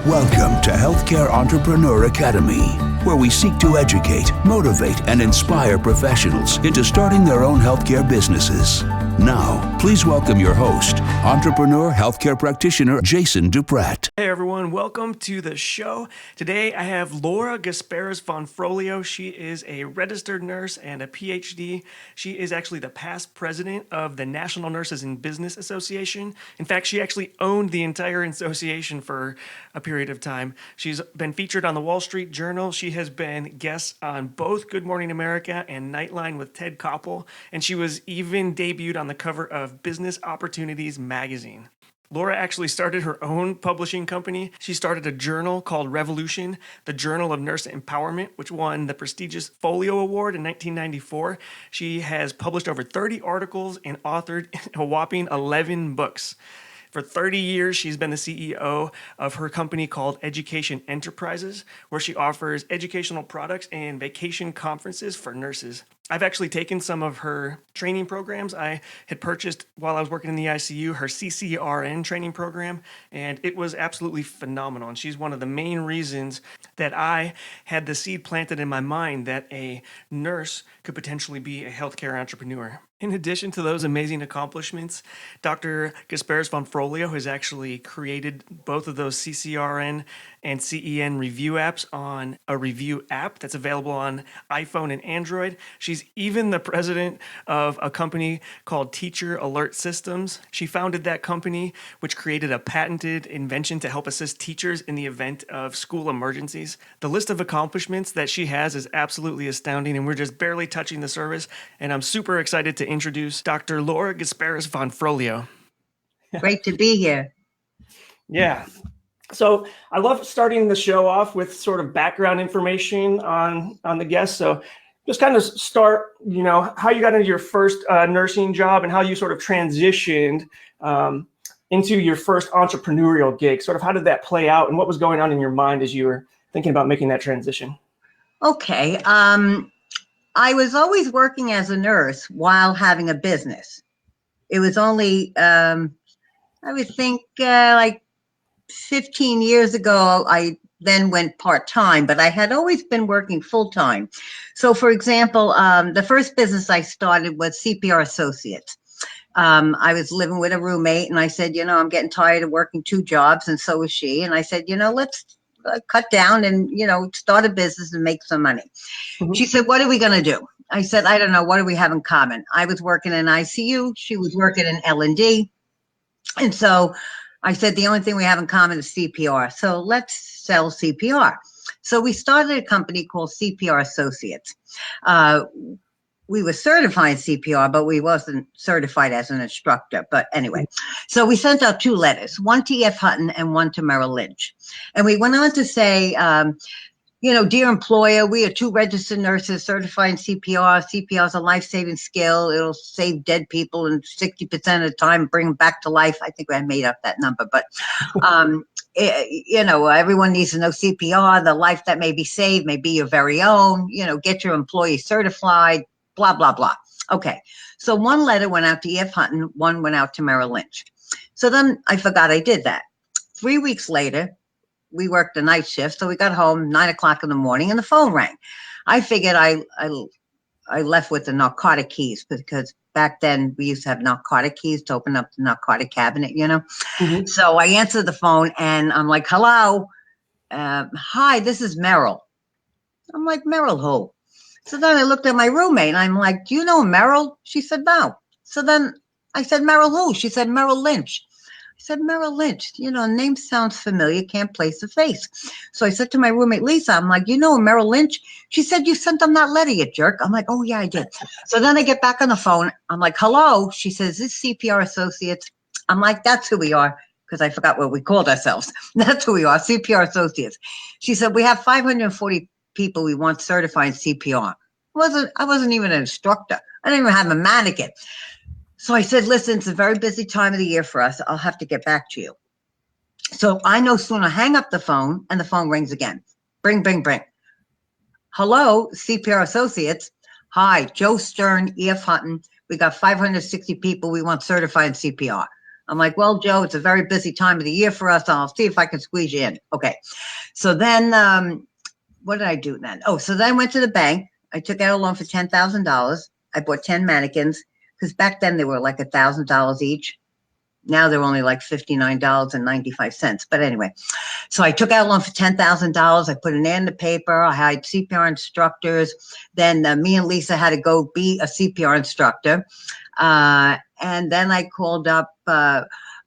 Welcome to Healthcare Entrepreneur Academy, where we seek to educate, motivate, and inspire professionals into starting their own healthcare businesses. Now, please welcome your host, entrepreneur healthcare practitioner Jason Duprat. Hey everyone, welcome to the show. Today I have Laura Gasparis Vonfrolio. She is a registered nurse and a PhD. She is actually the past president of the National Nurses in Business Association. In fact, she actually owned the entire association for a period of time. She's been featured on the Wall Street Journal. She has been guest on both Good Morning America and Nightline with Ted Koppel, and she was even debuted on the cover of Business Opportunities magazine. Laura actually started her own publishing company. She started a journal called Revolution, the Journal of Nurse Empowerment, which won the prestigious Folio Award in 1994. She has published over 30 articles and authored a whopping 11 books. For 30 years, she's been the CEO of her company called Education Enterprises, where she offers educational products and vacation conferences for nurses. I've actually taken some of her training programs. I had purchased, while I was working in the ICU, her CCRN training program, and it was absolutely phenomenal. And she's one of the main reasons that I had the seed planted in my mind that a nurse could potentially be a healthcare entrepreneur. In addition to those amazing accomplishments, Dr. Gasparis Vonfrolio has actually created both of those CCRN and CEN review apps on a review app that's available on iPhone and Android. She's even the president of a company called Teacher Alert Systems. She founded that company, which created a patented invention to help assist teachers in the event of school emergencies. The list of accomplishments that she has is absolutely astounding, and we're just barely touching the surface, and I'm super excited to introduce Dr. Laura Gasparis Vonfrolio. Great to be here. Yeah. So I love starting the show off with sort of background information on the guest. So just kind of start, how you got into your first nursing job and how you sort of transitioned into your first entrepreneurial gig. Sort of how did that play out and what was going on in your mind as you were thinking about making that transition? Okay. I was always working as a nurse while having a business. It was only, I would think like 15 years ago, I then went part-time, but I had always been working full-time. So for example, the first business I started was CPR Associates. I was living with a roommate and I said, I'm getting tired of working two jobs, and so was she. And I said, let's cut down and, start a business and make some money. Mm-hmm. She said, what are we going to do? I said, I don't know. What do we have in common? I was working in ICU. She was working in L&D. And so I said, the only thing we have in common is CPR. So let's sell CPR. So we started a company called CPR Associates. We were certified CPR, but we wasn't certified as an instructor. But anyway, so we sent out two letters, one to E.F. Hutton and one to Merrill Lynch. And we went on to say, dear employer, we are two registered nurses certified in CPR. CPR is a life-saving skill. It'll save dead people and 60% of the time bring them back to life. I think I made up that number, but everyone needs to know CPR. The life that may be saved may be your very own. Get your employees certified. Blah, blah, blah. Okay. So one letter went out to E.F. Hutton, one went out to Merrill Lynch. So then I forgot I did that. 3 weeks later, we worked the night shift. So we got home 9 o'clock in the morning and the phone rang. I figured I left with the narcotic keys because back then we used to have narcotic keys to open up the narcotic cabinet, Mm-hmm. So I answered the phone and I'm like, hello. Hi, this is Merrill. I'm like, Merrill who? So then I looked at my roommate and I'm like, do you know Merrill? She said, no. So then I said, Merrill who? She said, Merrill Lynch. I said, Merrill Lynch, name sounds familiar, can't place a face. So I said to my roommate, Lisa, I'm like, Merrill Lynch? She said, you sent them that letter, you jerk. I'm like, oh yeah, I did. So then I get back on the phone. I'm like, hello. She says, this is CPR Associates. I'm like, that's who we are. Because I forgot what we called ourselves. That's who we are, CPR Associates. She said, we have 540 people we want certified in CPR. I wasn't even an instructor. I didn't even have a mannequin. So I said, listen, it's a very busy time of the year for us. I'll have to get back to you. So I no sooner hang up the phone and the phone rings again. Bring, bring, bring. Hello, CPR Associates. Hi, Joe Stern, E.F. Hutton. We got 560 people we want certified in CPR. I'm like, well, Joe, it's a very busy time of the year for us. I'll see if I can squeeze you in. Okay. So then, what did I do then? Oh, so then I went to the bank. I took out a loan for $10,000. I bought 10 mannequins because back then they were like $1,000 each. Now they're only like $59.95. But anyway, so I took out a loan for $10,000. I put an ad in the paper. I hired CPR instructors. Then me and Lisa had to go be a CPR instructor. And then I called up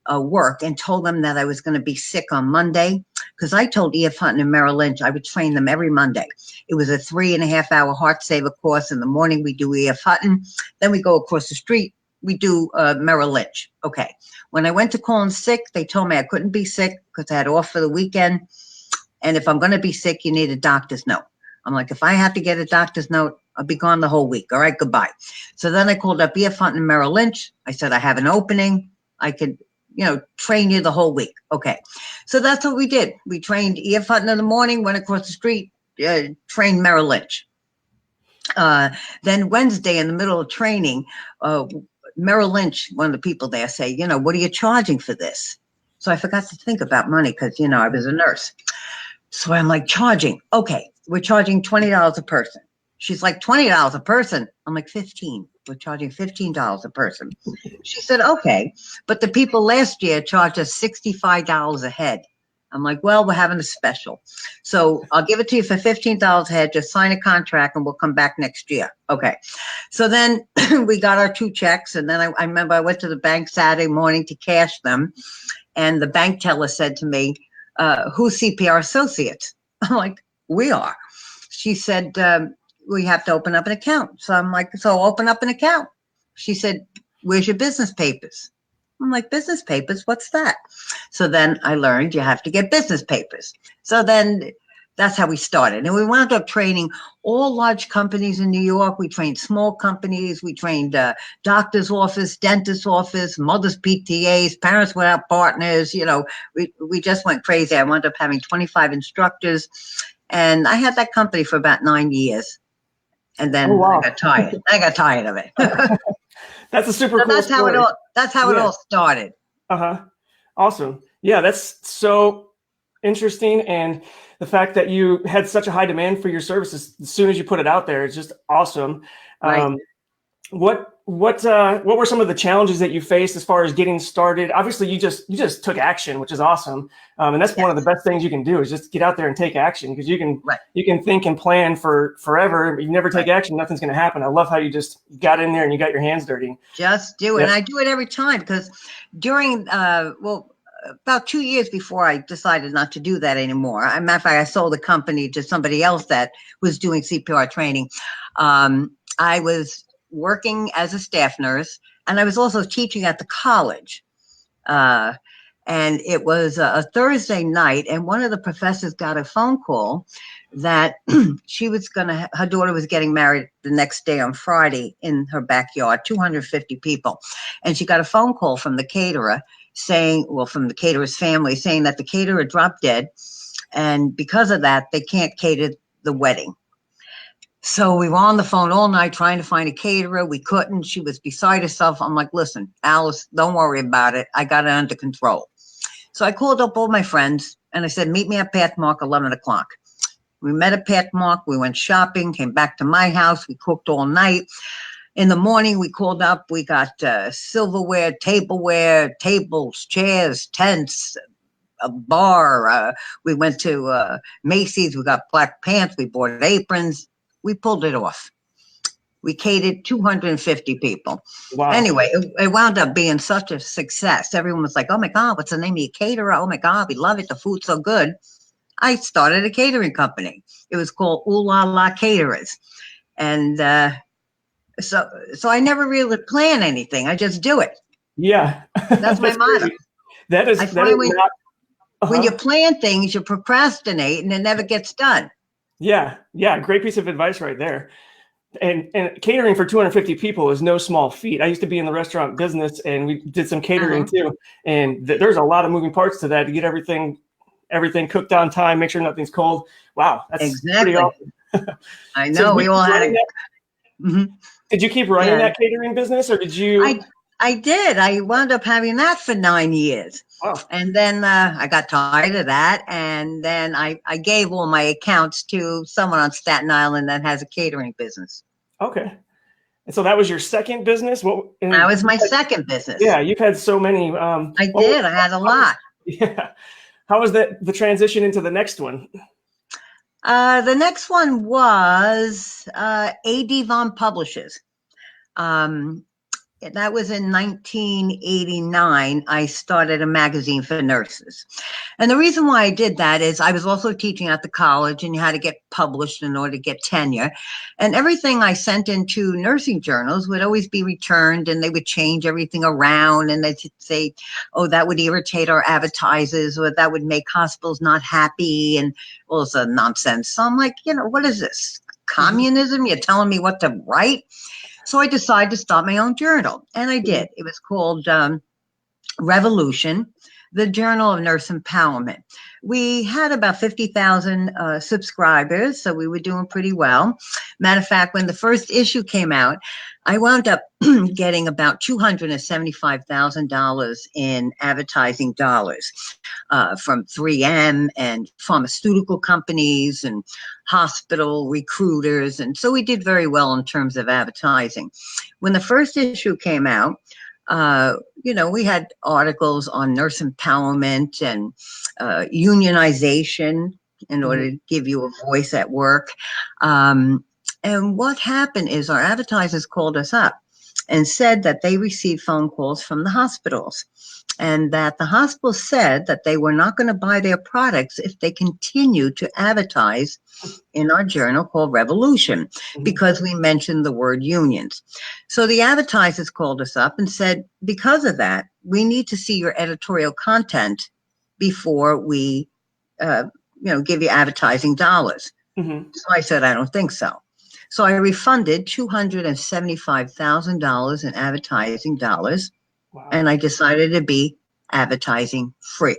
work and told them that I was going to be sick on Monday because I told E.F. Hutton and Merrill Lynch I would train them every Monday. It was a 3.5-hour heart saver course. In the morning, we do E.F. Hutton. Then we go across the street. We do Merrill Lynch. Okay. When I went to call in sick, they told me I couldn't be sick because I had off for the weekend. And if I'm going to be sick, you need a doctor's note. I'm like, if I have to get a doctor's note, I'll be gone the whole week. All right, goodbye. So then I called up E.F. Hutton and Merrill Lynch. I said, I have an opening. I could, train you the whole week. Okay. So that's what we did. We trained E.F. Hutton in the morning, went across the street, trained Merrill Lynch. Then Wednesday in the middle of training, Merrill Lynch, one of the people there, say, what are you charging for this? So I forgot to think about money because, I was a nurse. So I'm like, charging. Okay, we're charging $20 a person. She's like, $20 a person. I'm like, 15. We're charging $15 a person. She said, okay. But the people last year charged us $65 a head. I'm like, well, we're having a special. So I'll give it to you for $15 a head. Just sign a contract and we'll come back next year. Okay. So then we got our 2 checks. And then I remember I went to the bank Saturday morning to cash them. And the bank teller said to me, who's CPR Associates? I'm like, we are. She said, we have to open up an account. So I'm like, so open up an account. She said, where's your business papers? I'm like, business papers? What's that? So then I learned you have to get business papers. So then that's how we started. And we wound up training all large companies in New York. We trained small companies. We trained doctor's office, dentist's office, mother's PTAs, parents without partners. We just went crazy. I wound up having 25 instructors. And I had that company for about 9 years. And then I got tired. I got tired of it. That's a super cool story. That's how it all started. Awesome. Yeah, that's so interesting. And the fact that you had such a high demand for your services as soon as you put it out there is just awesome. Right. What were some of the challenges that you faced as far as getting started? Obviously, you just took action, which is awesome. And that's one of the best things you can do is just get out there and take action because you can think and plan for forever. But you never take action, nothing's going to happen. I love how you just got in there and you got your hands dirty. Just do it. And I do it every time because during, about 2 years before I decided not to do that anymore. As a matter of fact, I sold the company to somebody else that was doing CPR training. I was working as a staff nurse, and I was also teaching at the college. And it was a Thursday night, and one of the professors got a phone call that her daughter was getting married the next day on Friday in her backyard, 250 people. And she got a phone call from the caterer from the caterer's family saying that the caterer dropped dead. And because of that, they can't cater the wedding. So we were on the phone all night trying to find a caterer. We couldn't. She was beside herself. I'm like, listen, Alice, don't worry about it. I got it under control. So I called up all my friends and I said, meet me at Pathmark, 11 o'clock. We met at Pathmark. We went shopping, came back to my house. We cooked all night. In the morning, we called up. We got silverware, tableware, tables, chairs, tents, a bar. We went to Macy's. We got black pants. We bought aprons. We pulled it off. We catered 250 people. Wow. Anyway, it wound up being such a success. Everyone was like, oh my God, what's the name of your caterer? Oh my God, we love it. The food's so good. I started a catering company. It was called Ooh La La Caterers. And so I never really plan anything. I just do it. Yeah. That's my motto. When you plan things, you procrastinate and it never gets done. Yeah. Great piece of advice right there. And catering for 250 people is no small feat. I used to be in the restaurant business and we did some catering too. And there's a lot of moving parts to that to get everything cooked on time, make sure nothing's cold. Wow. That's pretty awesome. I know. We all had it. Did you keep running that catering business or did you? I did. I wound up having that for 9 years. Wow. And then I got tired of that. And then I gave all my accounts to someone on Staten Island that has a catering business. Okay. And so that was your second business? That was my second business. Yeah, you've had so many. I did. I had a lot. Yeah. How was the transition into the next one? The next one was A.D. Von Publishers. That was in 1989. I started a magazine for nurses. And the reason why I did that is I was also teaching at the college, and you had to get published in order to get tenure. And everything I sent into nursing journals would always be returned, and they would change everything around. And they'd say, oh, that would irritate our advertisers, or that would make hospitals not happy, and all this nonsense. So I'm like, what is this? Communism? You're telling me what to write? So I decided to start my own journal, and I did. It was called Revolution, the Journal of Nurse Empowerment. We had about 50,000 subscribers, so we were doing pretty well. Matter of fact, when the first issue came out, I wound up getting about $275,000 in advertising dollars from 3M and pharmaceutical companies and hospital recruiters. And so we did very well in terms of advertising. When the first issue came out, we had articles on nurse empowerment and unionization in order to give you a voice at work. And what happened is our advertisers called us up and said that they received phone calls from the hospitals, and that the hospital said that they were not going to buy their products if they continued to advertise in our journal called Revolution, because we mentioned the word unions. So the advertisers called us up and said, because of that, we need to see your editorial content before we, give you advertising dollars. So I said, I don't think so. So I refunded $275,000 in advertising dollars. Wow. And I decided to be advertising free,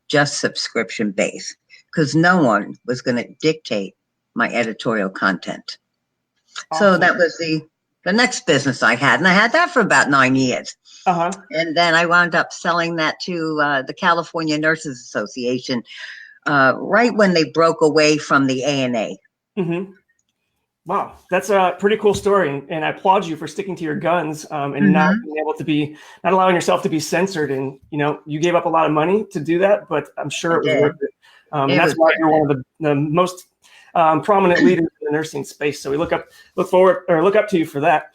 just subscription based, because no one was going to dictate my editorial content. Awesome. So that was the next business I had. And I had that for about 9 years. And then I wound up selling that to the California Nurses Association right when they broke away from the ANA. Wow, that's a pretty cool story, and I applaud you for sticking to your guns and not being able to not allowing yourself to be censored. And you gave up a lot of money to do that, but I'm sure it was worth it. And that's why you're one of the most prominent leaders in the nursing space. So we look up to you for that.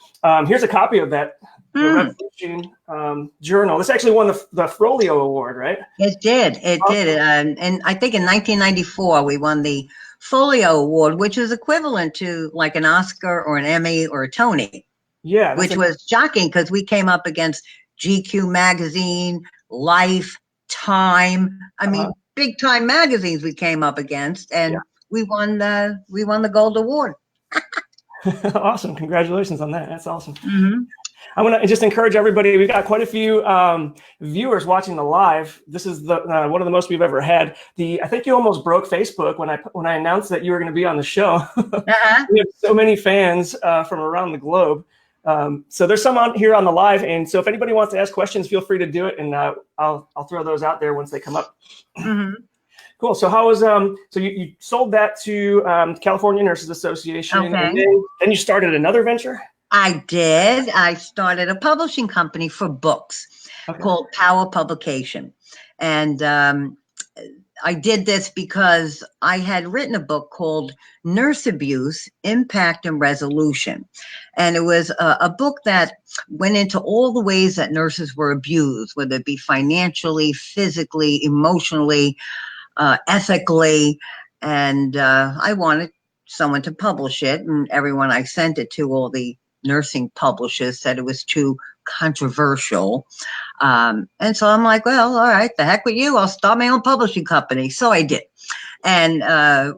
Here's a copy of that. The Revolution Journal. This actually won the Frolio Award, right? It did. It did. And I think in 1994 we won the Folio Award, which is equivalent to like an Oscar or an Emmy or a Tony. Yeah. Which was shocking because we came up against GQ magazine, Life, Time. I mean, big time magazines we came up against, and we won the Gold Award. Awesome. Congratulations on that. That's awesome. I want to just encourage everybody. We've got quite a few viewers watching the live. This is one of the most we've ever had. I think you almost broke Facebook when I announced that you were going to be on the show. We have so many fans from around the globe. So there's some on here on the live, and so if anybody wants to ask questions, feel free to do it, and I'll throw those out there once they come up. Cool. So how was so you sold that to California Nurses Association, and then you started another venture? I did. I started a publishing company for books called Power Publication. And I did this because I had written a book called Nurse Abuse, Impact and Resolution. And it was a book that went into all the ways that nurses were abused, whether it be financially, physically, emotionally, ethically. And I wanted someone to publish it. And everyone I sent it to, all the nursing publishers, said it was too controversial. And so I'm like, well, all right, the heck with you. I'll start my own publishing company. So I did. And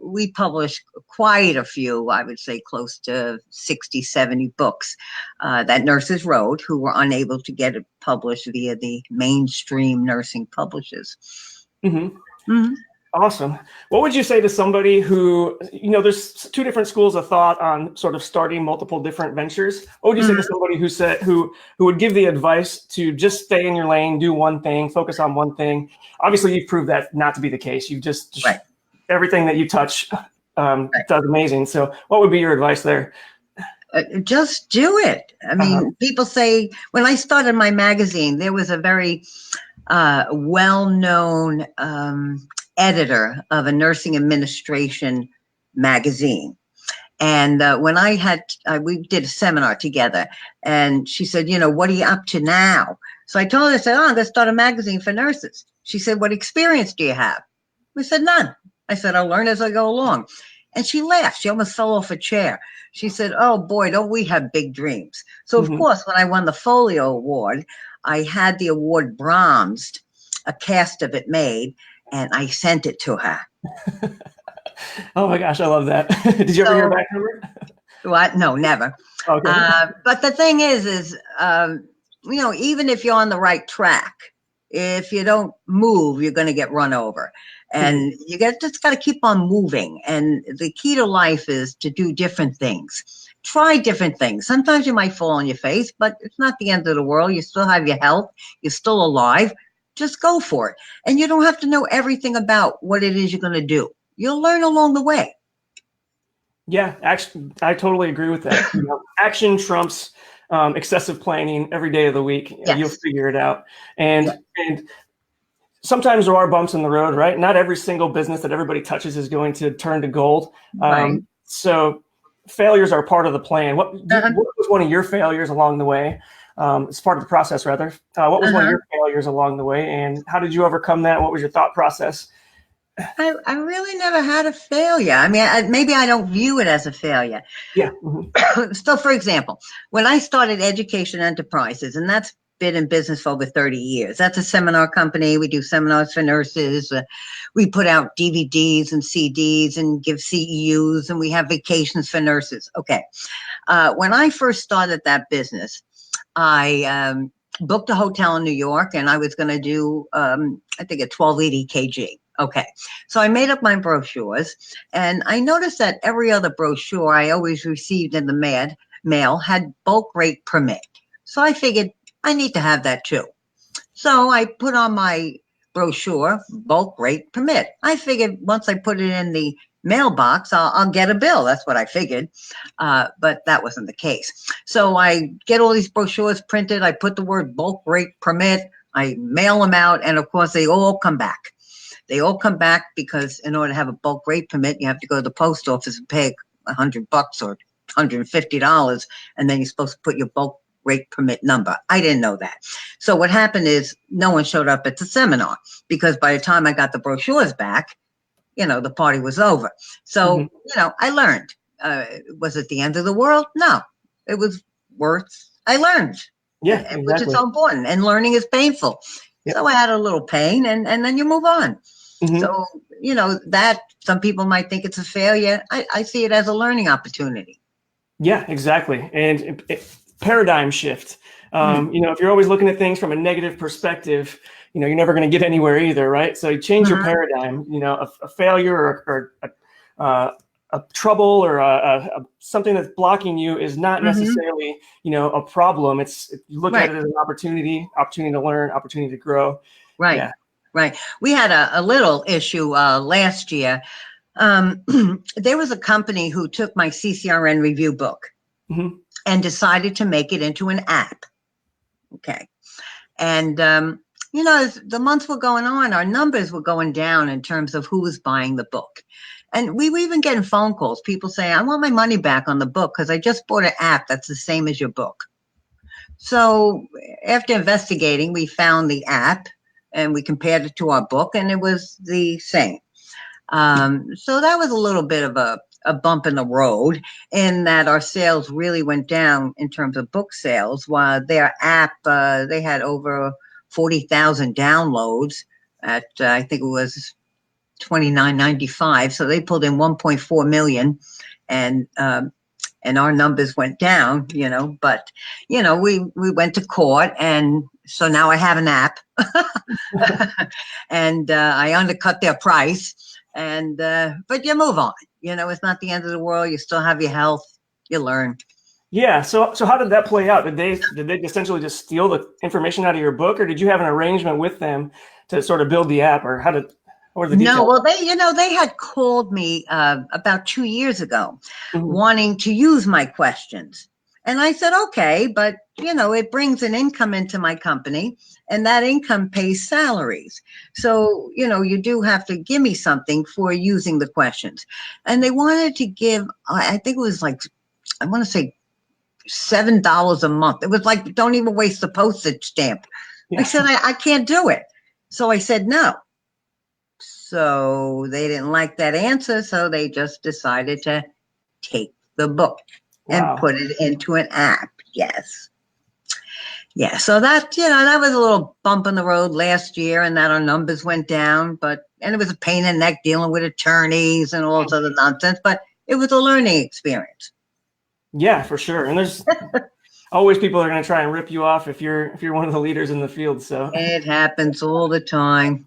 we published quite a few, I would say close to 60, 70 books that nurses wrote who were unable to get it published via the mainstream nursing publishers. Awesome. What would you say to somebody who, there's two different schools of thought on sort of starting multiple different ventures. What would you say to somebody who would give the advice to just stay in your lane, do one thing, focus on one thing? Obviously, you've proved that not to be the case. You've just Right. everything that you touch does amazing. So what would be your advice there? Just do it. I mean, people say, when I started my magazine, there was a very well-known editor of a nursing administration magazine. And when we did a seminar together, and she said, what are you up to now? So I told her, I said, I'm going to start a magazine for nurses. She said, what experience do you have? We said, none. I said, I'll learn as I go along. And she laughed. She almost fell off a chair. She said, oh boy, don't we have big dreams. So of course, when I won the Folio Award, I had the award bronzed, a cast of it made, and I sent it to her. Oh my gosh, I love that. Did you ever hear back from her? What? No, never. Okay. But the thing is, even if you're on the right track, if you don't move, you're going to get run over. And you just got to keep on moving. And the key to life is to do different things. Try different things. Sometimes you might fall on your face, but it's not the end of the world. You still have your health. You're still alive. Just go for it. And you don't have to know everything about what it is you're going to do. You'll learn along the way. Yeah, actually, I totally agree with that. Action trumps excessive planning every day of the week. Yes. You'll figure it out. And sometimes there are bumps in the road, right? Not every single business that everybody touches is going to turn to gold. Right. So failures are part of the plan. What was one of your failures along the way? It's part of the process, rather. What was one of your failures along the way, and how did you overcome that? What was your thought process? I really never had a failure. I mean, maybe I don't view it as a failure. Yeah. So, for example, when I started Education Enterprises, and that's been in business for over 30 years. That's a seminar company. We do seminars for nurses. We put out DVDs and CDs and give CEUs, and we have vacations for nurses. Okay. When I first started that business, I booked a hotel in New York, and I was going to do, I think, a 1280 kg. Okay, so I made up my brochures, and I noticed that every other brochure I always received in the mail had bulk rate permit. So I figured I need to have that too. So I put on my brochure, bulk rate permit. I figured once I put it in the mailbox, I'll get a bill. That's what I figured, but that wasn't the case. So I get all these brochures printed. I put the word bulk rate permit. I mail them out, and of course, they all come back. They all come back because in order to have a bulk rate permit, you have to go to the post office and pay $100 or $150, and then you're supposed to put your bulk rate permit number. I didn't know that. So what happened is no one showed up at the seminar because by the time I got the brochures back, the party was over. So, I learned. Was it the end of the world? No, it was I learned. Yeah, exactly. Which is so important. And learning is painful. Yep. So I had a little pain, and then you move on. So, that some people might think it's a failure. I see it as a learning opportunity. Yeah, exactly. And paradigm shift. If you're always looking at things from a negative perspective, you're never going to get anywhere either, right? So you change your paradigm. A failure or a trouble or something that's blocking you is not necessarily, a problem. You look at it as an opportunity to learn, opportunity to grow. Right. Yeah. Right. We had a little issue last year. There was a company who took my CCRN review book and decided to make it into an app. Okay. And, as the months were going on, our numbers were going down in terms of who was buying the book. And we were even getting phone calls. People saying, I want my money back on the book because I just bought an app that's the same as your book. So after investigating, we found the app and we compared it to our book, and it was the same. So that was a little bit of a bump in the road in that our sales really went down in terms of book sales, while their app, they had over 40,000 downloads at, I think it was $29.95. So they pulled in 1.4 million, and our numbers went down, but, we went to court and So now I have an app, and I undercut their price. And but you move on. You know, it's not the end of the world. You still have your health. You learn. Yeah. So how did that play out? Did they essentially just steal the information out of your book, or did you have an arrangement with them to sort of build the app, or what are the details? No, well, they had called me about 2 years ago, Mhm. wanting to use my questions. And I said, okay, but it brings an income into my company, and that income pays salaries. So, you do have to give me something for using the questions. And they wanted to give, I think it was like, I want to say $7 a month. It was like, don't even waste the postage stamp. I Yeah. said, I can't do it. So I said, no. So they didn't like that answer. So they just decided to take the book and Wow. put it into an app. Yes. Yeah. So that, that was a little bump in the road last year, and that our numbers went down, and it was a pain in the neck dealing with attorneys and all this other nonsense, but it was a learning experience. Yeah, for sure. And there's always people that are going to try and rip you off if you're one of the leaders in the field. So It happens all the time.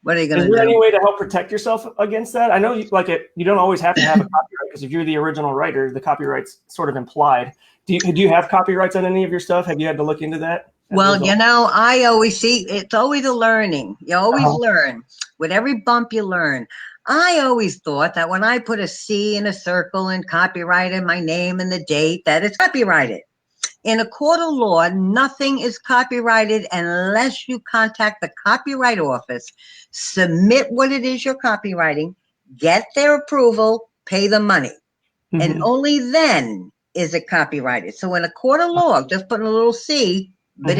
What are you going is to there do? any way to help protect yourself against that? I know you don't always have to have a copyright, because if you're the original writer, the copyright's sort of implied. Do you have copyrights on any of your stuff? Have you had to look into that? Well, I always see it's always a learning. You always learn. With every bump, you learn. I always thought that when I put a C in a circle and copyrighted my name and the date, that it's copyrighted. In a court of law, nothing is copyrighted unless you contact the Copyright Office, submit what it is you're copywriting, get their approval, pay the money. Mm-hmm. And only then is it copyrighted. So in a court of law, just putting a little C, but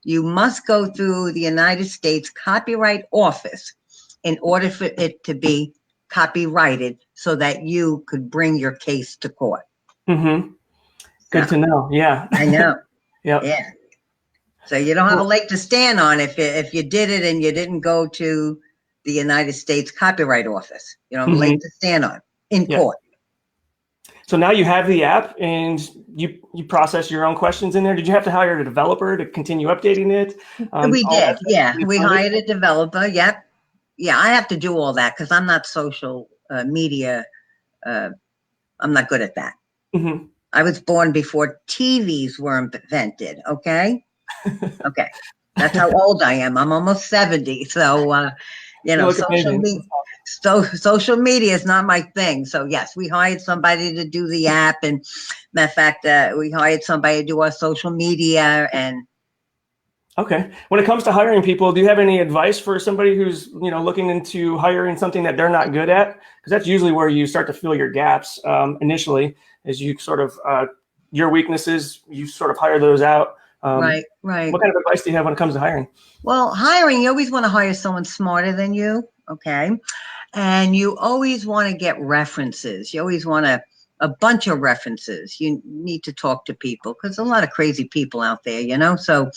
you must go through the United States Copyright Office in order for it to be copyrighted, so that you could bring your case to court. Mm-hmm. Good to know. Yeah. I know. Yep. Yeah. So you don't have a leg to stand on if you did it and you didn't go to the United States Copyright Office. You don't have a leg to stand on in court. So now you have the app, and you process your own questions in there. Did you have to hire a developer to continue updating it? We did. Yeah. We hired a developer. Yep. Yeah. I have to do all that because I'm not social media. I'm not good at that. Mm-hmm. I was born before TVs were invented. Okay. Okay. That's how old I am. I'm almost 70. So, social media is not my thing. So yes, we hired somebody to do the app, and matter of fact, we hired somebody to do our social media. And okay, when it comes to hiring people, do you have any advice for somebody who's looking into hiring something that they're not good at? Because that's usually where you start to fill your gaps initially, is you sort of your weaknesses, you sort of hire those out. Right. What kind of advice do you have when it comes to hiring? Well, hiring, you always want to hire someone smarter than you. Okay. And you always want to get references. You always want a bunch of references. You need to talk to people because there's a lot of crazy people out there, So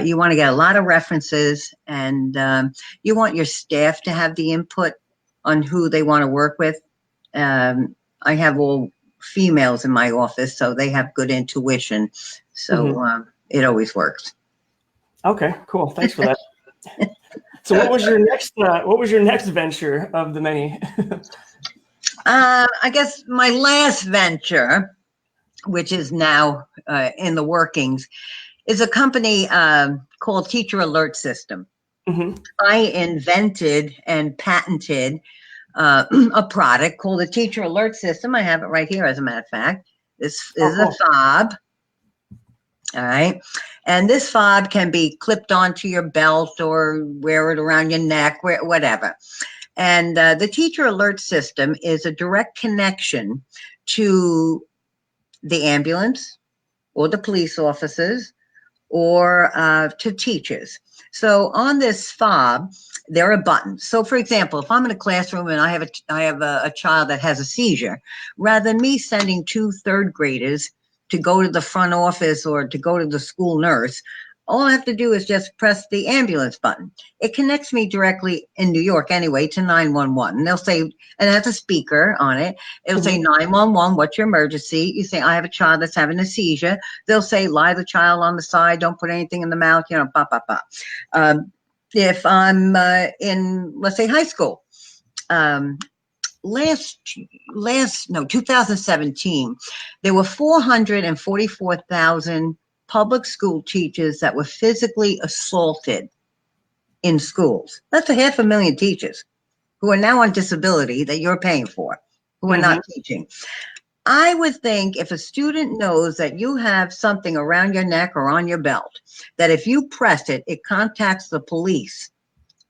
you want to get a lot of references, and you want your staff to have the input on who they want to work with. I have all females in my office, so they have good intuition. So it always works. Okay, cool. Thanks for that. So what was your next venture of the many? I guess my last venture, which is now in the workings, is a company called Teacher Alert System. Mm-hmm. I invented and patented a product called the Teacher Alert System. I have it right here, as a matter of fact. This is a fob. All right. And this fob can be clipped onto your belt or wear it around your neck, whatever. And the Teacher Alert System is a direct connection to the ambulance or the police officers or to teachers. So on this fob, there are buttons. So for example, if I'm in a classroom and I have a child that has a seizure, rather than me sending 2 third graders to go to the front office or to go to the school nurse, All I have to do is just press the ambulance button. It connects me directly in New York anyway to 911. And they'll say, and it has a speaker on it. It'll say 911, what's your emergency? You say, I have a child that's having a seizure. They'll say, lie the child on the side, don't put anything in the mouth, you know, blah, blah, blah. If I'm in, let's say, high school, 2017, there were 444,000 public school teachers that were physically assaulted in schools. That's 500,000 teachers who are now on disability that you're paying for, who are not teaching. I would think if a student knows that you have something around your neck or on your belt, that if you press it, it contacts the police.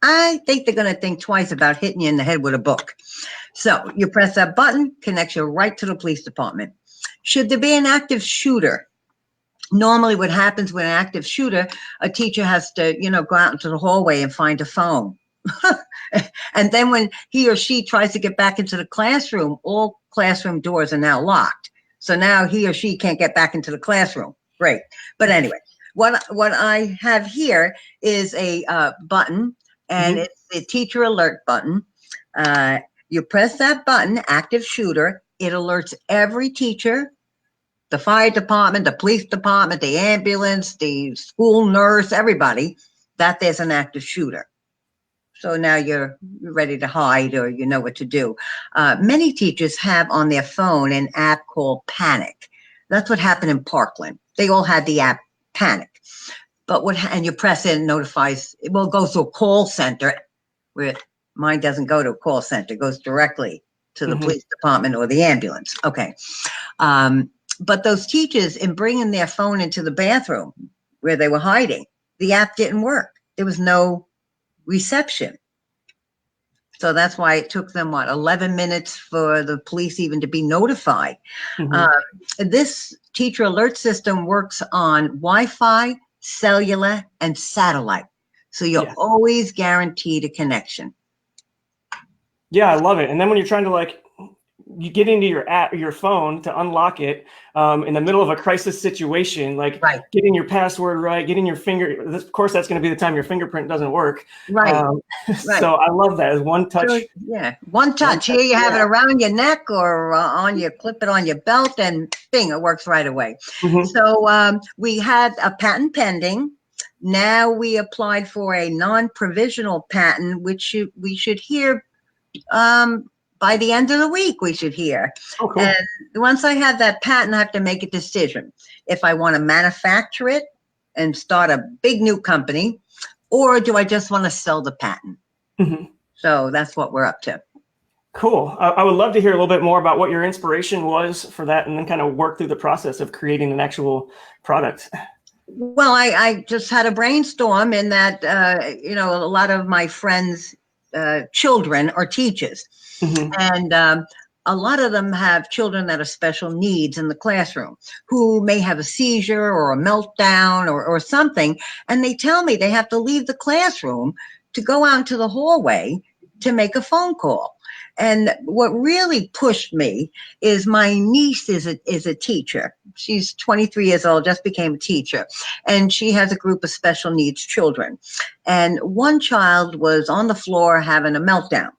I think they're going to think twice about hitting you in the head with a book. So you press that button, connects you right to the police department. Should there be an active shooter? Normally what happens with an active shooter, a teacher has to, you know, go out into the hallway and find a phone. And then when he or she tries to get back into the classroom, all classroom doors are now locked. So now he or she can't get back into the classroom. Great. But anyway, what I have here is a button, and it's the teacher alert button. You press that button, active shooter, it alerts every teacher, the fire department, the police department, the ambulance, the school nurse, everybody, that there's an active shooter. So now you're ready to hide, or you know what to do. Many teachers have on their phone an app called Panic. That's what happened in Parkland. They all had the app Panic. But and you press it, and notifies, it will go to a call center, where mine doesn't go to a call center, it goes directly to the police department or the ambulance. Okay. But those teachers, in bringing their phone into the bathroom where they were hiding, the app didn't work. There was no reception. So that's why it took them, 11 minutes for the police even to be notified. This teacher alert system works on Wi-Fi, cellular, and satellite. So you're always guaranteed a connection. Yeah, I love it. And then when you're trying to you get into your app, your phone to unlock it in the middle of a crisis situation, getting your password right, getting your finger. Of course, that's going to be the time your fingerprint doesn't work. Right. So I love that. It's one touch. So, one touch. Here you have it around your neck or clip it on your belt, and bing, it works right away. So we had a patent pending. Now we applied for a non-provisional patent, which we should hear by the end of the week. We should hear. Oh, cool. And once I have that patent, I have to make a decision if I want to manufacture it and start a big new company, or do I just want to sell the patent? So that's what we're up to. Cool. I would love to hear a little bit more about what your inspiration was for that, and then kind of work through the process of creating an actual product. Well, I just had a brainstorm in that, a lot of my friends' children are teachers. And a lot of them have children that are special needs in the classroom who may have a seizure or a meltdown or something. And they tell me they have to leave the classroom to go out into the hallway to make a phone call. And what really pushed me is my niece is a teacher. She's 23 years old, just became a teacher. And she has a group of special needs children. And one child was on the floor having a meltdown,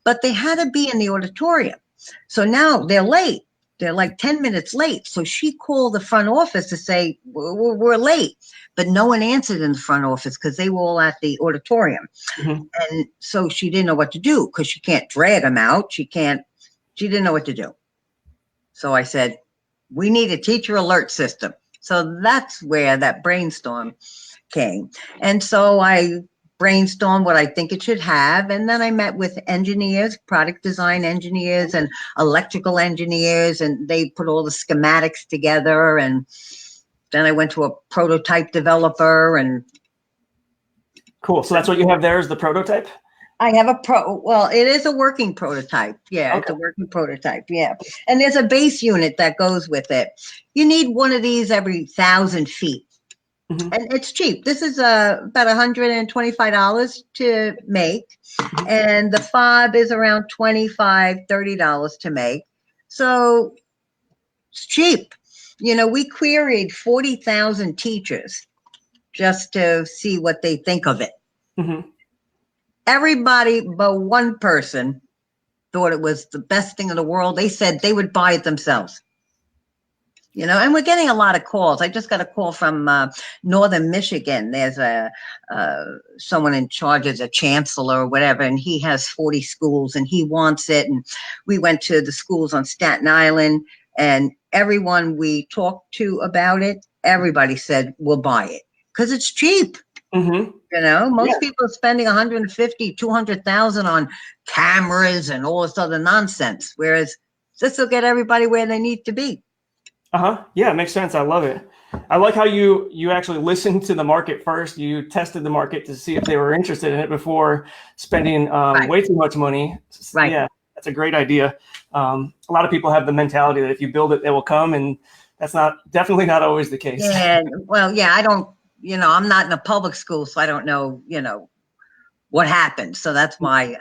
but they had to be in the auditorium. So now they're late. They're like 10 minutes late. So she called the front office to say, we're late. But no one answered in the front office because they were all at the auditorium. And so she didn't know what to do because she can't drag them out. She didn't know what to do. So I said, we need a teacher alert system. So that's where that brainstorm came. And so I brainstorm what I think it should have. And then I met with engineers, product design engineers and electrical engineers, and they put all the schematics together. And then I went to a prototype developer. And cool. So that's what you have there is the prototype? I have it is a working prototype. Yeah, okay. It's a working prototype. Yeah. And there's a base unit that goes with it. You need one of these every 1,000 feet. And it's cheap. This is about $125 to make. And the fob is around $25, $30 to make. So it's cheap. We queried 40,000 teachers just to see what they think of it. Mm-hmm. Everybody but one person thought it was the best thing in the world. They said they would buy it themselves. And we're getting a lot of calls. I just got a call from Northern Michigan. There's someone in charge as a chancellor or whatever, and he has 40 schools and he wants it. And we went to the schools on Staten Island, and everyone we talked to about it, everybody said, we'll buy it because it's cheap. Mm-hmm. Most people are spending 150, 200,000 on cameras and all this other nonsense, whereas this will get everybody where they need to be. Yeah, it makes sense. I love it. I like how you actually listened to the market first. You tested the market to see if they were interested in it before spending way too much money. Right. Yeah, that's a great idea. A lot of people have the mentality that if you build it, they will come, and that's definitely not always the case. Yeah, well, yeah, I don't, I'm not in a public school, so I don't know, what happened. So that's why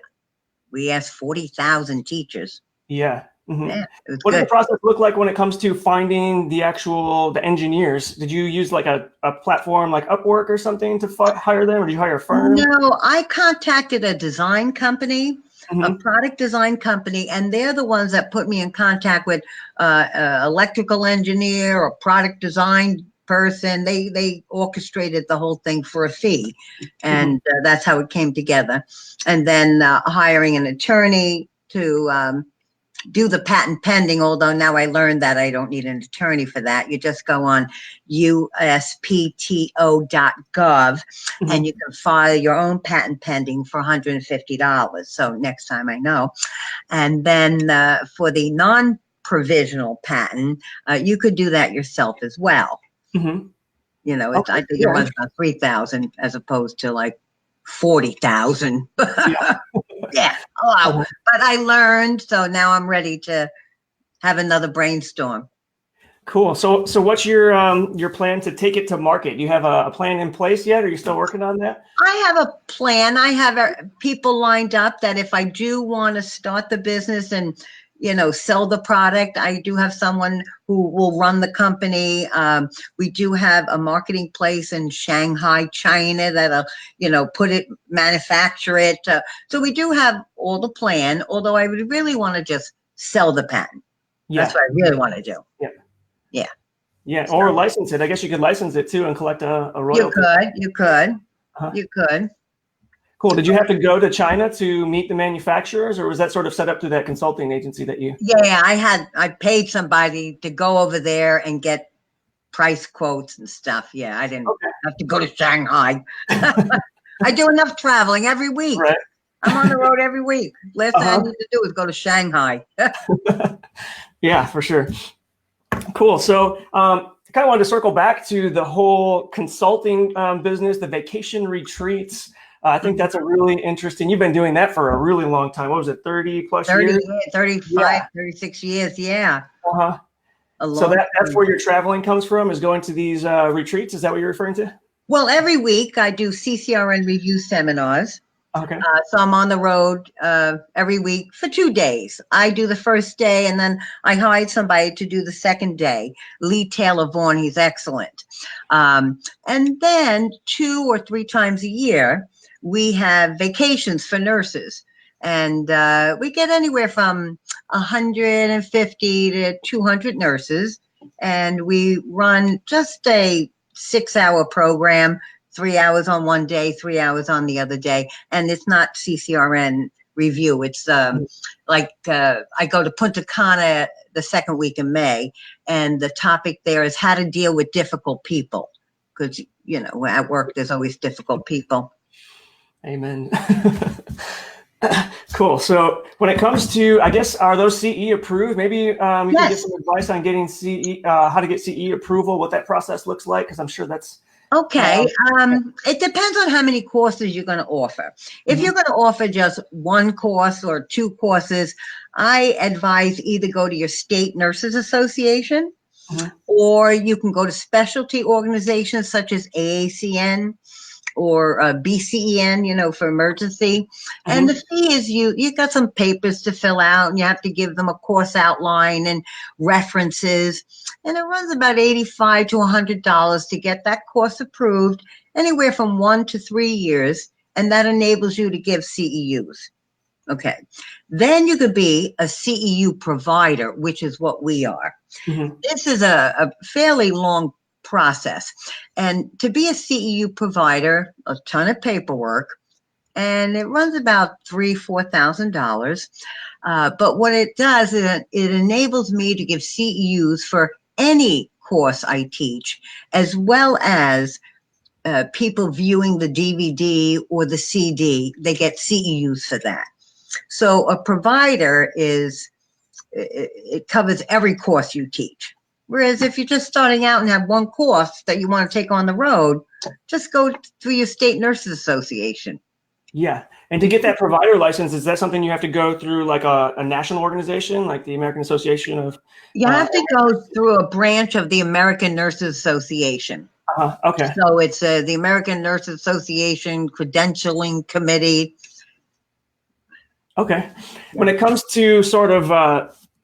we asked 40,000 teachers. Yeah. Mm-hmm. Yeah, what did the process look like when it comes to finding the engineers? Did you use like a platform like Upwork or something to hire them, or did you hire a firm? No, I contacted a design company, a product design company, and they're the ones that put me in contact with electrical engineer or product design person. They orchestrated the whole thing for a fee, and that's how it came together. And then hiring an attorney to do the patent pending, although now I learned that I don't need an attorney for that. You just go on uspto.gov and you can file your own patent pending for $150. So next time I know. And then for the non-provisional patent, you could do that yourself as well. Mm-hmm. I think it was about 3,000 as opposed to like 40,000. Yeah. Wow. But I learned, so now I'm ready to have another brainstorm. Cool. So what's your plan to take it to market? Do you have a plan in place yet? Or are you still working on that? I have a plan. I have people lined up that if I do want to start the business and sell the product, I do have someone who will run the company. We do have a marketing place in Shanghai, China, that'll, manufacture it. So we do have all the plan, although I would really want to just sell the patent. Yeah. That's what I really want to do. Yeah. Yeah. Yeah. Or license it. I guess you could license it too and collect a royalty. You could. Cool. Did you have to go to China to meet the manufacturers, or was that sort of set up through that consulting agency that you? Yeah, I paid somebody to go over there and get price quotes and stuff. Yeah, I didn't have to go to Shanghai. I do enough traveling every week. Right. I'm on the road every week. Last thing I need to do is go to Shanghai. Yeah, for sure. Cool. So I kind of wanted to circle back to the whole consulting business, the vacation retreats. I think that's a really interesting, you've been doing that for a really long time. What was it, 30 plus years? 35, 36 years, yeah. So that's where your traveling comes from, is going to these retreats? Is that what you're referring to? Well, every week I do CCRN review seminars. Okay. So I'm on the road every week for 2 days. I do the first day, and then I hired somebody to do the second day. Lee Taylor Vaughan, he's excellent. And then 2 or 3 times a year, we have vacations for nurses. And we get anywhere from 150 to 200 nurses. And we run just a 6-hour program, 3 hours on one day, 3 hours on the other day. And it's not CCRN review. It's I go to Punta Cana the second week in May, and the topic there is how to deal with difficult people. Because, at work, there's always difficult people. Amen. Cool. So when it comes to, I guess, are those CE approved? Maybe you can get some advice on getting CE, how to get CE approval, what that process looks like, because I'm sure that's okay. It depends on how many courses you're going to offer. If you're going to offer just one course or 2 courses, I advise either go to your state nurses association, or you can go to specialty organizations such as AACN or BCEN, for emergency. And the fee is you got some papers to fill out, and you have to give them a course outline and references. and it runs about $85 to $100 to get that course approved, anywhere from 1 to 3 years, and that enables you to give CEUs. Okay. Then you could be a CEU provider, which is what we are. This is a fairly long process. And to be a CEU provider, a ton of paperwork, and it runs about $3,000–4,000. But what it does is it enables me to give CEUs for any course I teach, as well as people viewing the DVD or the CD. They get CEUs for that. So a provider it covers every course you teach. Whereas if you're just starting out and have one course that you want to take on the road, just go through your state nurses association. Yeah. And to get that provider license, is that something you have to go through like a national organization, like the American Association of? You have to go through a branch of the American Nurses Association. Okay. So it's the American Nurses Association Credentialing Committee. Okay. When it comes to sort of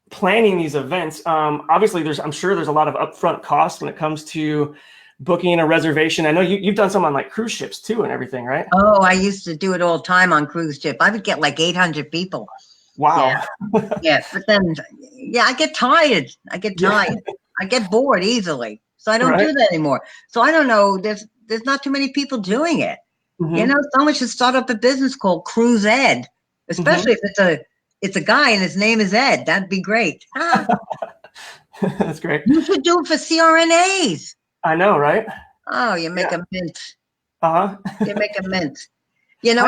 planning these events, obviously I'm sure there's a lot of upfront costs when it comes to booking a reservation. I know you've done some on like cruise ships too and everything, right? Oh, I used to do it all the time on cruise ship. I would get like 800 people. Wow. Yeah. But then, I get tired. I get bored easily. So I don't do that anymore. So I don't know. There's not too many people doing it. You know, someone should start up a business called Cruise Ed. Especially if it's a guy and his name is Ed. That'd be great. That's great. You should do it for CRNAs. I know, right? Oh, you make a mint. You make a mint. You know,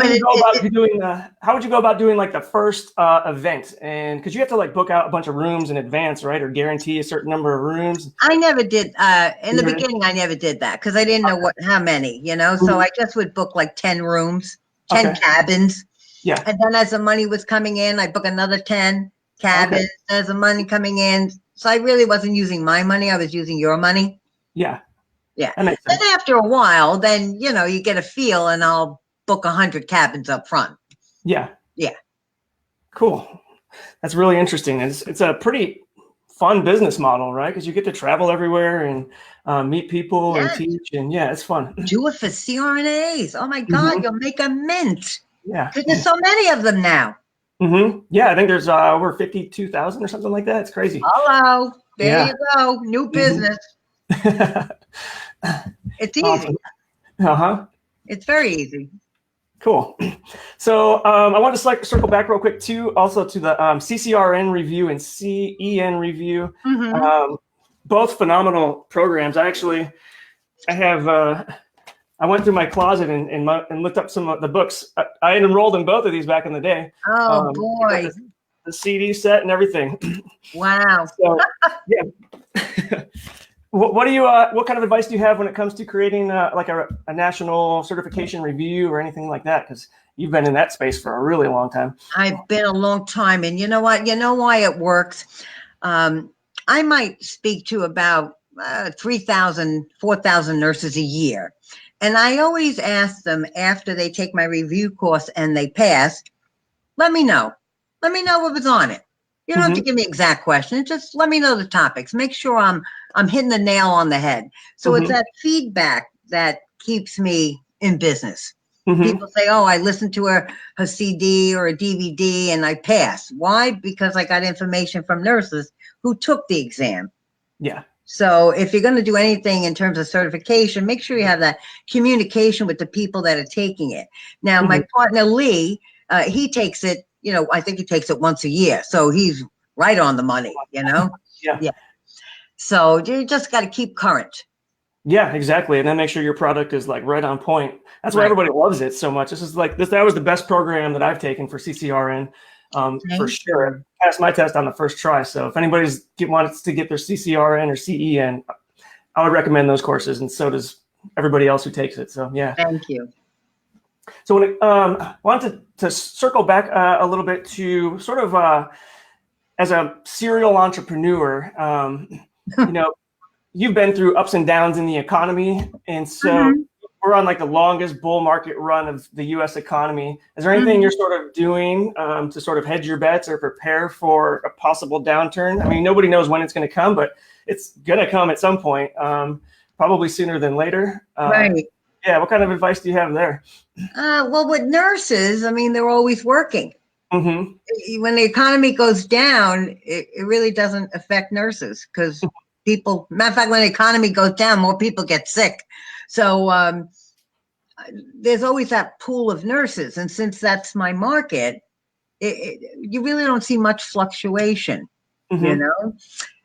how would you go about doing like the first event? And because you have to like book out a bunch of rooms in advance, right? Or guarantee a certain number of rooms. I never did. In the beginning, I never did that because I didn't know how many, you know. So I just would book like 10 rooms, 10 cabins. Yeah. And then as the money was coming in, I book another 10 cabins as the money coming in. So I really wasn't using my money. I was using your money. Yeah. Yeah. And after a while, then, you know, you get a feel and I'll book 100 cabins up front. Yeah. Yeah. Cool. That's really interesting. It's a pretty fun business model, right? Because you get to travel everywhere and meet people and teach. And it's fun. Do it for CRNAs. Oh my God, you'll make a mint. Yeah. Because there's so many of them now. Yeah, I think there's over 52,000 or something like that. It's crazy. Hello. There you go. New business. It's easy. It's very easy. Cool. So I want to circle back real quick too, also to the CCRN review and CEN review. Both phenomenal programs. I went through my closet and looked up some of the books. I had enrolled in both of these back in the day. Oh boy. The CD set and everything. Wow. So, yeah. What kind of advice do you have when it comes to creating like a national certification review or anything like that? Because you've been in that space for a really long time. I've been a long time, and you know what? You know why it works? I might speak to about 3,000, 4,000 nurses a year. And I always ask them after they take my review course and they pass, let me know. Let me know what was on it. You don't have to give me exact questions. Just let me know the topics. Make sure I'm hitting the nail on the head. So it's that feedback that keeps me in business. People say, oh, I listened to a CD or a DVD and I passed. Why? Because I got information from nurses who took the exam. Yeah. So if you're going to do anything in terms of certification, make sure you have that communication with the people that are taking it. Now, my partner, Lee, he takes it, you know, I think he takes it once a year. So he's right on the money, you know? Yeah. So you just got to keep current. Yeah, exactly. And then make sure your product is like right on point. That's why everybody loves it so much. That was the best program that I've taken for CCRN. For sure. Passed my test on the first try. So if anybody's wants to get their CCRN or CEN, I would recommend those courses, and so does everybody else who takes it. So yeah. Thank you. So when wanted to circle back a little bit to sort of as a serial entrepreneur, you know, you've been through ups and downs in the economy, and so we're on like the longest bull market run of the U.S. economy. Is there anything you're sort of doing to sort of hedge your bets or prepare for a possible downturn? I mean, nobody knows when it's going to come, but it's going to come at some point, probably sooner than later. Right. Yeah. What kind of advice do you have there? Well, with nurses, I mean, they're always working. Mm-hmm. When the economy goes down, it really doesn't affect nurses because people, matter of fact, when the economy goes down, more people get sick. So there's always that pool of nurses. And since that's my market, you really don't see much fluctuation, you know?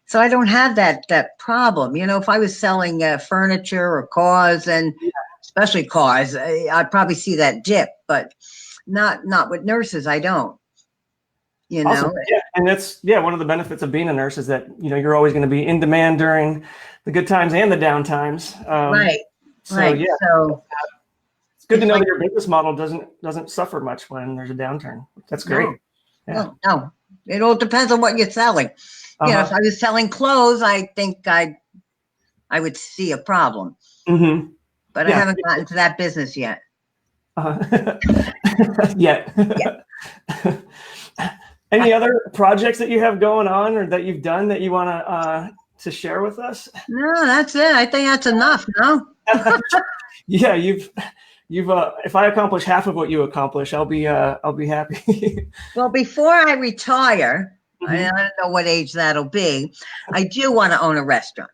So I don't have that problem. You know, if I was selling furniture or cars, and especially cars, I'd probably see that dip, but not with nurses. I don't. You know, awesome. Yeah, and that's one of the benefits of being a nurse is that you're always going to be in demand during the good times and the down times. Right. So right. yeah, So it's good to know that your business model doesn't suffer much when there's a downturn. That's great. No, it all depends on what you're selling. You know, if I was selling clothes, I think I would see a problem. But I haven't gotten to that business yet. Yet. Any other projects that you have going on or that you've done that you want to share with us? No, that's it. I think that's enough. No. Yeah, you've if I accomplish half of what you accomplish, I'll be happy. Well, before I retire, I don't know what age that'll be, I do want to own a restaurant.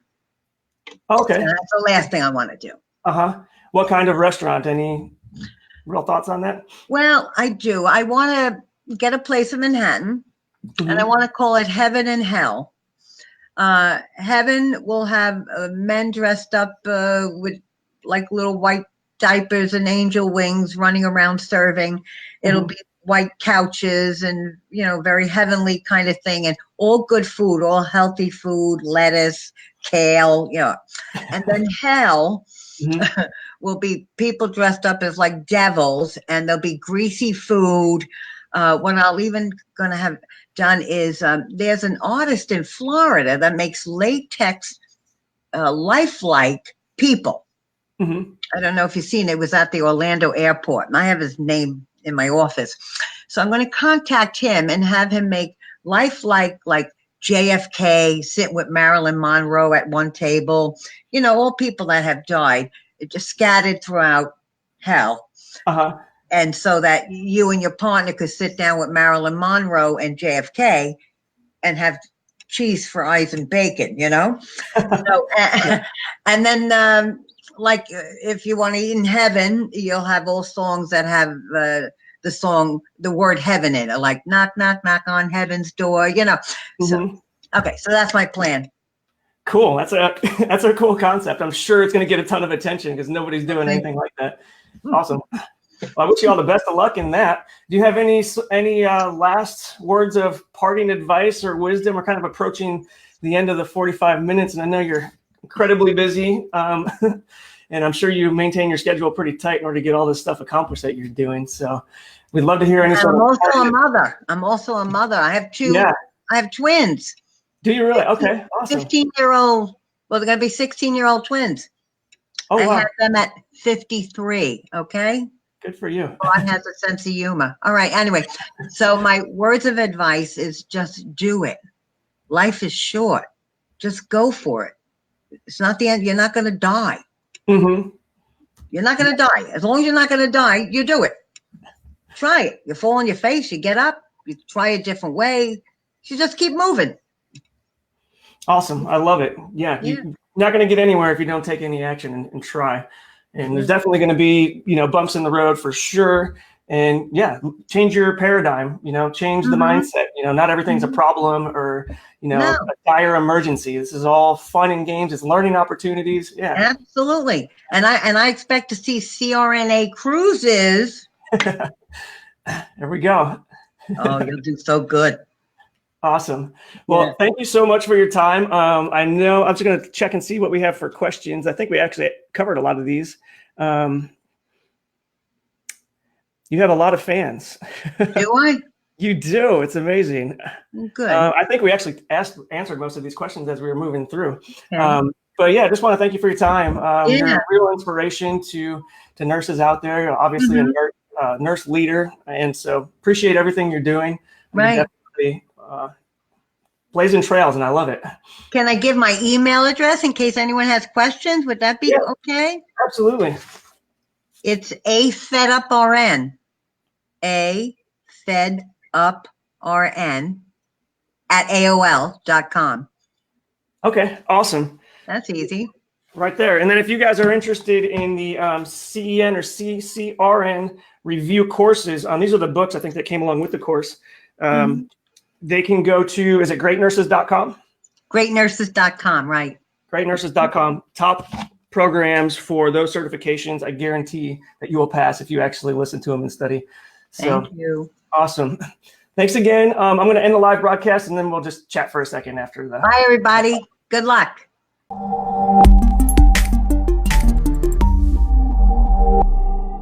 Okay. And that's the last thing I want to do. What kind of restaurant? Any real thoughts on that? Well, I do. I want to get a place in Manhattan, and I want to call it Heaven and Hell. Heaven will have men dressed up with like little white diapers and angel wings running around serving. It'll be white couches and, very heavenly kind of thing, and all good food, all healthy food, lettuce, kale, And then hell will be people dressed up as like devils, and there'll be greasy food. What I'll even going to have done is there's an artist in Florida that makes latex lifelike people. I don't know if you've seen it. It was at the Orlando airport, and I have his name in my office. So I'm going to contact him and have him make lifelike, like JFK sitting with Marilyn Monroe at one table, all people that have died, just scattered throughout hell. And so that you and your partner could sit down with Marilyn Monroe and JFK and have cheese, fries, and bacon, So, and then, like, if you want to eat in heaven, you'll have all songs that have the word heaven in it, like knock, knock, knock on heaven's door, So, okay, so that's my plan. Cool. That's a cool concept. I'm sure it's going to get a ton of attention because nobody's doing anything like that. Awesome. Well, I wish you all the best of luck in that. Do you have any last words of parting advice or wisdom? We're kind of approaching the end of the 45 minutes, and I know you're incredibly busy, and I'm sure you maintain your schedule pretty tight in order to get all this stuff accomplished that you're doing. So we'd love to hear any sort of. I'm also a mother. I have two. Yeah. I have twins. Do you really? Okay, awesome. 15-year-old. Well, they're going to be 16-year-old twins. Oh, wow. I have them at 53. Okay. Good for you. God has a sense of humor. All right. Anyway, so my words of advice is just do it. Life is short. Just go for it. It's not the end. You're not going to die. You're not going to die. As long as you're not going to die, you do it. Try it. You fall on your face. You get up. You try a different way. You just keep moving. Awesome. I love it. Yeah. You're not going to get anywhere if you don't take any action and try. And there's definitely going to be, bumps in the road for sure. And change your paradigm, change the mindset. Not everything's a problem or, a dire emergency. This is all fun and games. It's learning opportunities. Yeah, absolutely. And I expect to see CRNA cruises. There we go. Oh, you'll do so good. Awesome. Well, thank you so much for your time. I know I'm just going to check and see what we have for questions. I think we actually covered a lot of these. You have a lot of fans. Do I? You do. It's amazing. Good. I think we actually answered most of these questions as we were moving through. But yeah, just want to thank you for your time. You're Yeah. a real inspiration to nurses out there. You're obviously Mhm. a nurse leader, and so appreciate everything you're doing. You're Right. definitely blazing trails, and I love it. Can I give my email address in case anyone has questions? Would that be Yeah. okay? Absolutely. It's afeduprn, afeduprn at AOL.com. Okay, awesome. That's easy. Right there. And then if you guys are interested in the CEN or CCRN review courses, these are the books I think that came along with the course. They can go to, is it greatnurses.com? Greatnurses.com, right. Greatnurses.com. Top programs for those certifications. I guarantee that you will pass if you actually listen to them and study. So, Thank you. awesome. Thanks again. I'm going to end the live broadcast and then we'll just chat for a second after that. Bye, everybody. Good luck.